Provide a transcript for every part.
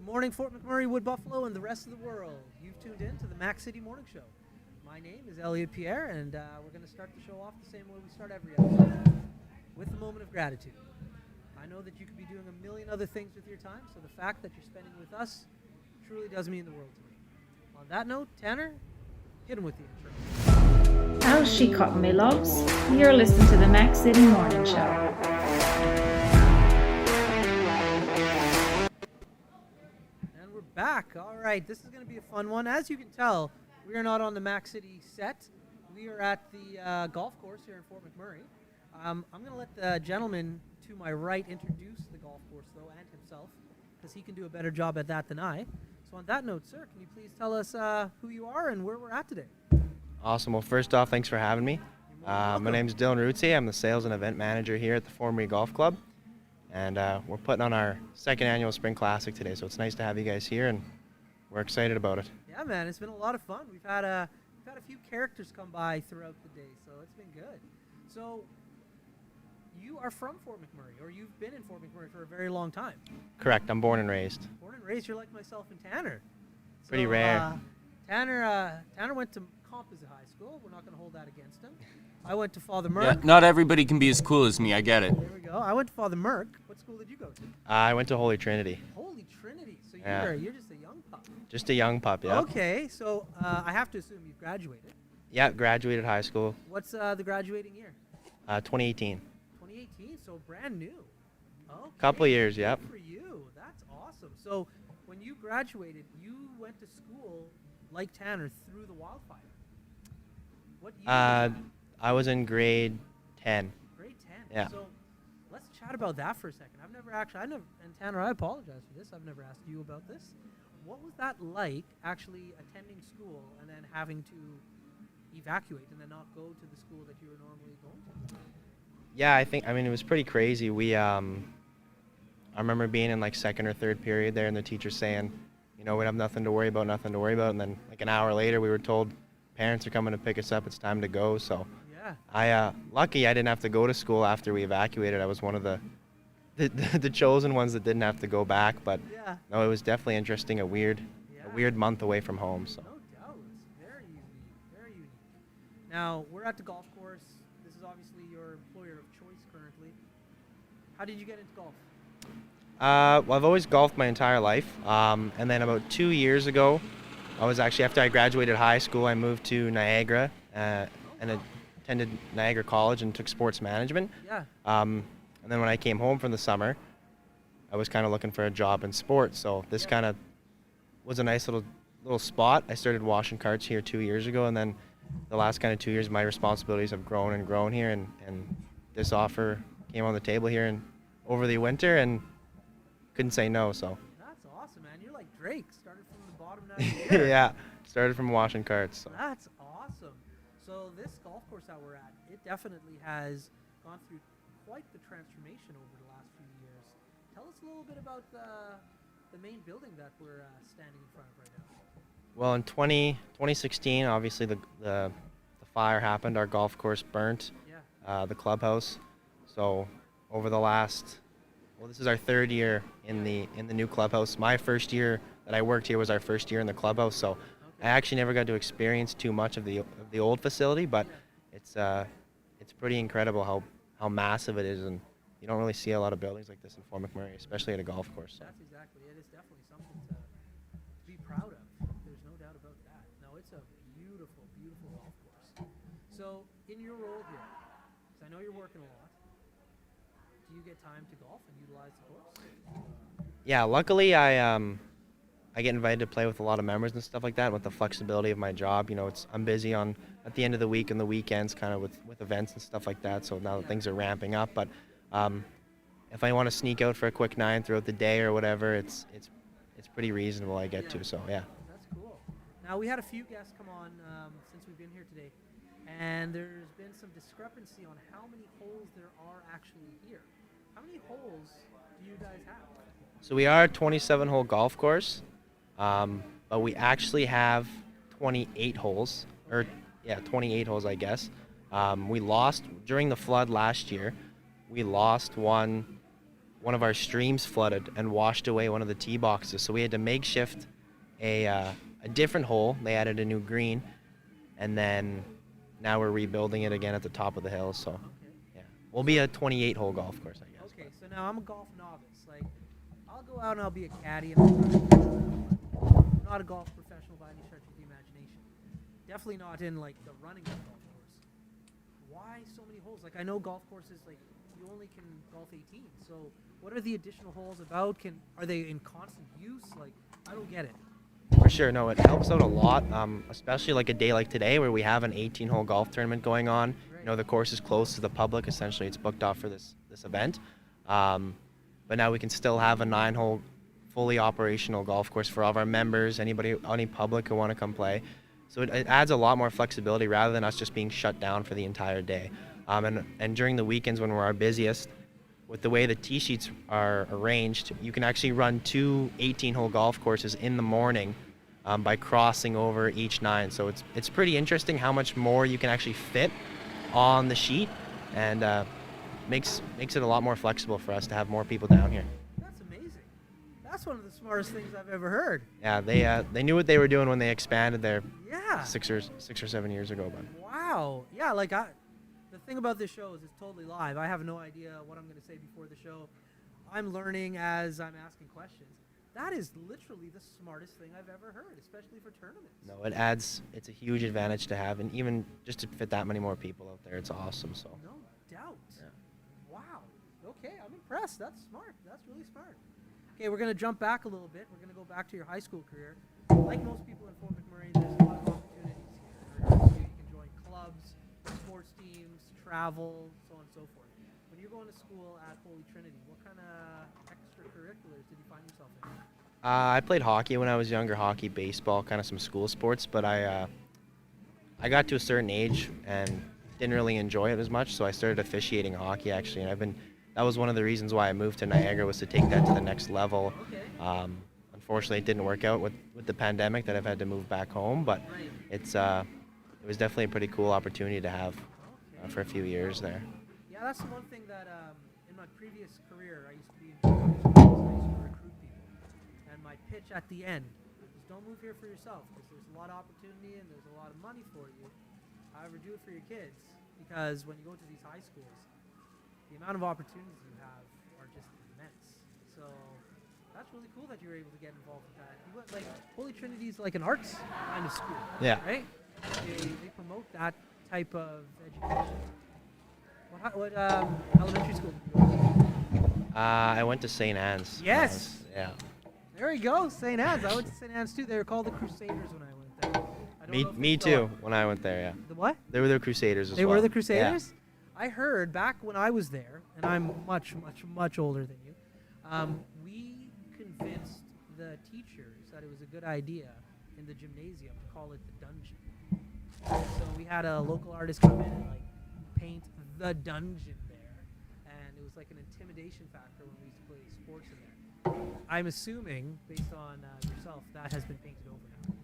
Good morning, Fort McMurray, Wood Buffalo, and the rest of the world. You've tuned in to the Mac City Morning Show. My name is Elliot Pierre, and we're going to start the show off the same way we start every episode, with a moment of gratitude. I know that you could be doing a million other things with your time, so the fact that you're spending with us truly does mean the world to me. On that note, Tanner, hit him with the intro. How's she cutting me, loves? You're listening to the Mac City Morning Show. Back. All right, this is going to be a fun one. As you can tell, we are not on the Mac City set. We are at the golf course here in Fort McMurray. I'm going to let the gentleman to my right introduce the golf course, though, and himself, because he can do a better job at that than I. So on that note, sir, can you please tell us who you are and where we're at today? Awesome. Well, first off, thanks for having me. My name's Dylan Routhier. I'm the sales and event manager here at the Fort McMurray Golf Club. And we're putting on our second annual Spring Classic today, so it's nice to have you guys here, and we're excited about it. Yeah, man, it's been a lot of fun. We've had a few characters come by throughout the day, so it's been good. So you are from Fort McMurray, or you've been in Fort McMurray for a very long time. Correct. I'm born and raised. Born and raised. You're like myself and Tanner. Pretty rare. Tanner went to Composite High School. We're not going to hold that against him. I went to Father Merck. Yeah, not everybody can be as cool as me. I get it. There we go. I went to Father Merck. What school did you go to? I went to Holy Trinity. Holy Trinity. So Yeah. you're just a young pup. Just a young pup, yeah. Okay. So I have to assume you've graduated. Yeah, graduated high school, What's the graduating year? 2018. 2018. So brand new. Okay. Couple years, yep. Good for you. That's awesome. So when you graduated, you went to school like Tanner through the wildfire. What year was that? I was in grade 10. Grade 10. Yeah. So let's chat about that for a second. And Tanner, I apologize for this. I've never asked you about this. What was that like actually attending school and then having to evacuate and then not go to the school that you were normally going to? Yeah, it was pretty crazy. I remember being in like second or third period there, and the teacher saying, we'd have nothing to worry about. And then like an hour later, we were told parents are coming to pick us up. It's time to go. So yeah, lucky I didn't have to go to school after we evacuated. I was one of the chosen ones that didn't have to go back. But yeah. no, it was definitely interesting. A weird month away from home. So No doubt. It's very unique. Very unique. Now, we're at the golf course. This is obviously your employer of choice currently. How did you get into golf? well, I've always golfed my entire life. And then about 2 years ago, after I graduated high school, I moved to Niagara and attended Niagara College and took sports management. Yeah. And then when I came home from the summer, I was kind of looking for a job in sports. So this kind of was a nice little spot. I started washing carts here 2 years ago, and then the last kind of 2 years, my responsibilities have grown and grown here, and this offer came on the table here and over the winter, and couldn't say no. So That's awesome, man. You're like Drake. Started from the bottom, now you're here. yeah, started from washing carts. So. That's awesome. So this golf course that we're at, it definitely has gone through quite the transformation over the last few years. Tell us a little bit about the main building that we're standing in front of right now. Well, in 2016, obviously the fire happened. Our golf course burnt. Yeah. The clubhouse. So over the last, this is our third year in the new clubhouse. My first year that I worked here was our first year in the clubhouse. So I actually never got to experience too much of the old facility, but it's pretty incredible how massive it is, and you don't really see a lot of buildings like this in Fort McMurray, especially at a golf course. So. That's exactly it. It's definitely something to be proud of. There's no doubt about that. No, it's a beautiful, beautiful golf course. So in your role here, because I know you're working a lot, do you get time to golf and utilize the course? Yeah, luckily I get invited to play with a lot of members and stuff like that. With the flexibility of my job, I'm busy at the end of the week and the weekends, kind of with events and stuff like that. So now that things are ramping up, but if I want to sneak out for a quick 9 throughout the day or whatever, it's pretty reasonable. I get to. So yeah. That's cool. Now we had a few guests come on since we've been here today, and there's been some discrepancy on how many holes there are actually here. How many holes do you guys have? So we are a 27-hole golf course. But we actually have 28 holes, 28 holes, I guess. We lost during the flood last year. We lost one one of our streams flooded and washed away one of the tee boxes. So we had to makeshift a different hole. They added a new green, and then now we're rebuilding it again at the top of the hill. So yeah, we'll be a 28-hole golf course, I guess. Okay, so now I'm a golf novice. Like, I'll go out and I'll be a caddy. And I'm not a golf professional by any stretch of the imagination. Definitely not in like the running of golf course. Why so many holes? Like, I know golf courses, like, you only can golf 18. So what are the additional holes about? Are they in constant use? Like, I don't get it. For sure, no, it helps out a lot, especially like a day like today where we have an 18-hole golf tournament going on. Right. You know, the course is closed to the public. Essentially, it's booked off for this event. But now we can still have a 9-hole fully operational golf course for all of our members, any public who want to come play. So it adds a lot more flexibility rather than us just being shut down for the entire day. And during the weekends when we're our busiest, with the way the tee sheets are arranged, you can actually run 2 18-hole golf courses in the morning by crossing over each 9. So it's pretty interesting how much more you can actually fit on the sheet, and makes it a lot more flexible for us to have more people down here. That's amazing. That's one of the smartest things I've ever heard. Yeah, they knew what they were doing when they expanded there Yeah. 6 or 7 years ago. But Wow. Yeah, like the thing about this show is it's totally live. I have no idea what I'm going to say before the show. I'm learning as I'm asking questions. That is literally the smartest thing I've ever heard, especially for tournaments. no, it's a huge advantage to have, and even just to fit that many more people out there, it's awesome. So No doubt. Yeah. Wow. Okay, I'm impressed. That's smart. That's really smart. Okay, we're going to jump back a little bit. We're going to go back to your high school career. Like most people in Fort McMurray, there's a lot of opportunities here. You can join clubs, sports teams, travel, so on and so forth. When you're going to school at Holy Trinity, what kind of extracurriculars did you find yourself in? I played hockey when I was younger, hockey, baseball, kind of some school sports, but I got to a certain age and didn't really enjoy it as much, so I started officiating hockey actually, and that was one of the reasons why I moved to Niagara, was to take that to the next level. Okay. Unfortunately, it didn't work out with the pandemic, that I've had to move back home, but Right. it was definitely a pretty cool opportunity to have for a few years there. Yeah, that's the one thing that in my previous career, I used to be in schools, I used to recruit people. And my pitch at the end was, don't move here for yourself, because there's a lot of opportunity and there's a lot of money for you. However, do it for your kids, because when you go to these high schools, the amount of opportunities you have are just immense. So that's really cool that you were able to get involved with that. You went, like, Holy Trinity's like an arts kind of school, Yeah. right? They promote that type of education. What elementary school did you go to? I went to St. Anne's. Yes. Yeah. There we go, St. Anne's. I went to St. Anne's too. They were called the Crusaders when I went there. I don't know if Me it's still too. When I went there, yeah. The what? They were the Crusaders as They well. were the Crusaders? I heard back when I was there, and I'm much, much, much older than you, we convinced the teachers that it was a good idea in the gymnasium to call it the dungeon. So we had a local artist come in and like paint the dungeon there, and it was like an intimidation factor when we used to play sports in there. I'm assuming, based on yourself, that has been painted over now.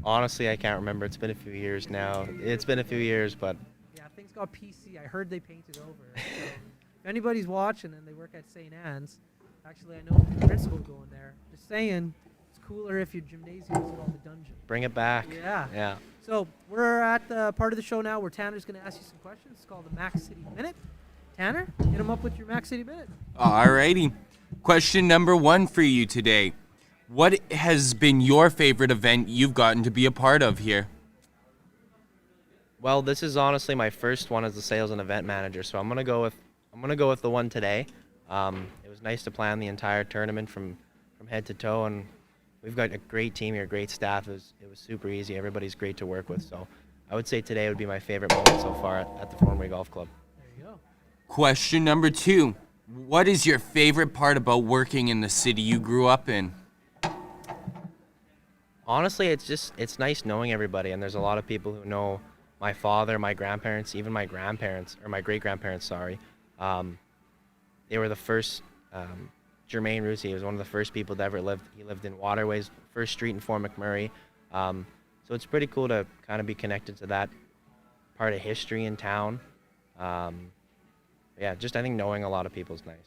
Honestly, I can't remember. It's been a few years now. It's been a few years, but Yeah, things got PC. I heard they painted over. So if anybody's watching and they work at St. Anne's, actually I know the principal going there. Just saying, it's cooler if your gymnasium is called the dungeon. bring it back. Yeah. Yeah. So we're at the part of the show now where Tanner's going to ask you some questions. It's called the Mac City Minute. Tanner, hit him up with your Mac City Minute. Alrighty. Question number 1 for you today. What has been your favorite event you've gotten to be a part of here? Well, this is honestly my first one as a sales and event manager, so I'm gonna go with the one today. It was nice to plan the entire tournament from head to toe, and we've got a great team here, great staff. It was super easy. Everybody's great to work with, so I would say today would be my favorite moment so far at the Fort McMurray Golf Club. There you go. Question number 2. What is your favorite part about working in the city you grew up in? Honestly, it's nice knowing everybody, and there's a lot of people who know my father, my grandparents, even my grandparents, or my great-grandparents, sorry. They were the first, Jermaine Routhier was one of the first people to ever live. He lived in Waterways, first street in Fort McMurray. So it's pretty cool to kind of be connected to that part of history in town. Yeah, just I think knowing a lot of people is nice.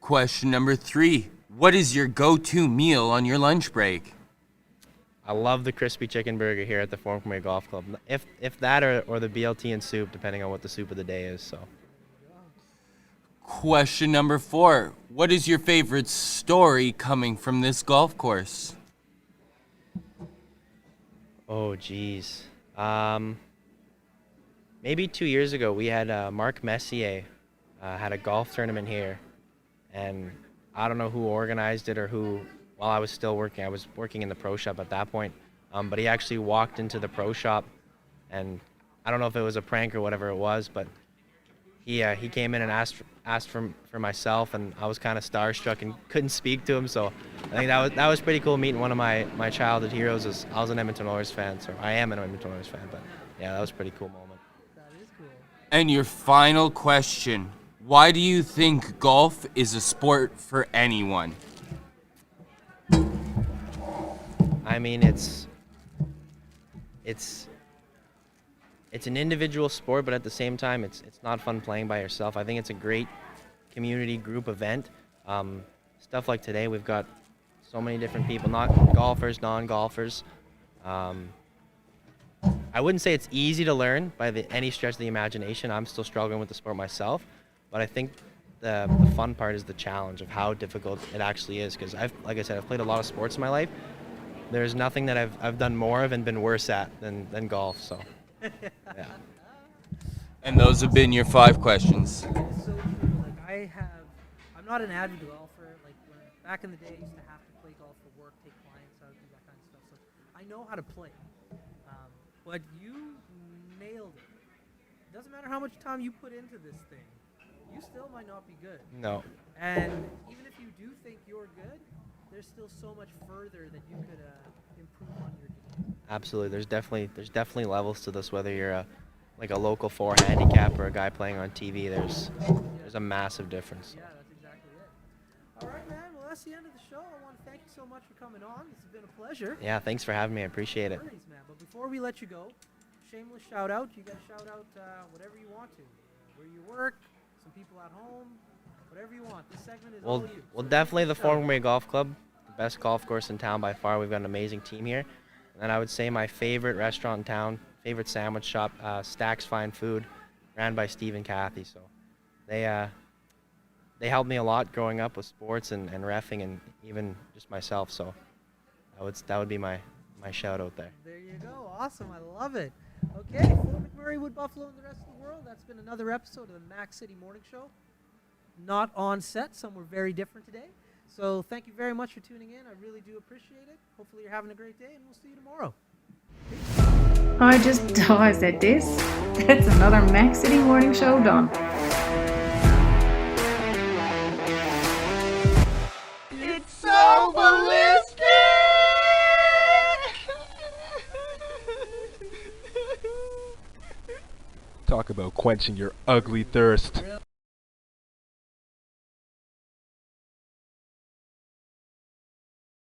Question number 3. What is your go-to meal on your lunch break? I love the crispy chicken burger here at the Fort McMurray Golf Club. If that or the BLT and soup, depending on what the soup of the day is. So, Question number 4. What is your favorite story coming from this golf course? oh geez, maybe 2 years ago we had Mark Messier had a golf tournament here, and I don't know who organized it or who. While I was still working, I was working in the pro shop at that point. But he actually walked into the pro shop, and I don't know if it was a prank or whatever it was, but he came in and asked for myself, and I was kind of starstruck and couldn't speak to him. So I think that was pretty cool meeting one of my childhood heroes. I was an Edmonton Oilers fan, so I am an Edmonton Oilers fan. But yeah, that was a pretty cool moment. That is cool. And your final question. Why do you think golf is a sport for anyone? I mean, it's an individual sport, but at the same time, it's not fun playing by yourself. I think it's a great community group event. Stuff like today, we've got so many different people, not golfers, non-golfers. I wouldn't say it's easy to learn by any stretch of the imagination. I'm still struggling with the sport myself, but I think the fun part is the challenge of how difficult it actually is. Because like I said, I've played a lot of sports in my life. There's nothing that I've done more of and been worse at than golf. So, yeah. And those have been your 5 questions. It's so true. Like I'm not an avid golfer. Like back in the day, I used to have to play golf for work, take clients out, do that kind of stuff. So I know how to play. But you nailed it. Doesn't matter how much time you put into this thing, you still might not be good. No. And even if you do think you're good, there's still so much further that you could improve on your game. Absolutely. There's definitely levels to this. Whether you're like a local 4 handicap or a guy playing on TV, there's a massive difference. Yeah, that's exactly it. All right, man. Well, that's the end of the show. I want to thank you so much for coming on. This has been a pleasure. Yeah, thanks for having me. I appreciate it. No worries, man. But before we let you go, shameless shout out. You got to shout out whatever you want to. Where you work, some people at home, whatever you want. This segment is all you. Well, So definitely the shout Fort out. McMurray Golf Club, the best golf course in town by far. We've got an amazing team here. And I would say my favorite restaurant in town, favorite sandwich shop, Stack's Fine Food, ran by Steve and Kathy. So they helped me a lot growing up with sports and reffing and even just myself. So that would be my shout out there. There you go. Awesome. I love it. Okay, Fort McMurray, Wood Buffalo, and the rest of the world. That's been another episode of the Mac City Morning Show. Not on set. Some were very different today. So thank you very much for tuning in. I really do appreciate it. Hopefully you're having a great day, and we'll see you tomorrow. I said this. That's another Mac City Morning Show done. It's so ballistic! Talk about quenching your ugly thirst.